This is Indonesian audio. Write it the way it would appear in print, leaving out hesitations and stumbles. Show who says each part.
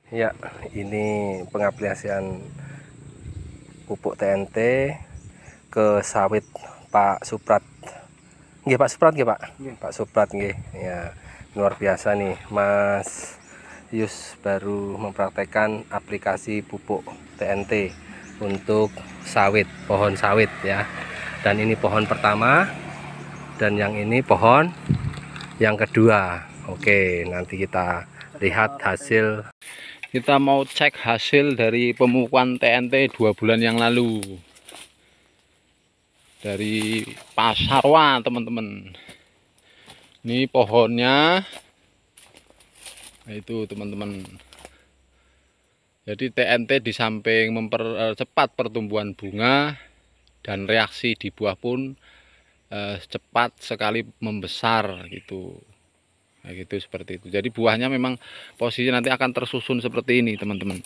Speaker 1: Ya, ini pengaplikasian pupuk TNT ke sawit Pak Suprat. Nggih Pak Suprat nggih Pak. Pak Suprat nggih. Ya, luar biasa nih Mas Yus baru mempraktekkan aplikasi pupuk TNT untuk sawit, pohon sawit ya. Dan ini pohon pertama dan yang ini pohon yang kedua. Oke, nanti kita lihat hasil.
Speaker 2: Kita mau cek hasil dari pemupukan TNT 2 bulan yang lalu dari Pasarwa, teman-teman. Ini pohonnya, nah itu teman-teman. Jadi TNT di samping mempercepat pertumbuhan bunga dan reaksi di buah pun cepat sekali membesar gitu. Nah gitu, seperti itu. Jadi buahnya memang posisi nanti akan tersusun seperti ini, teman-teman.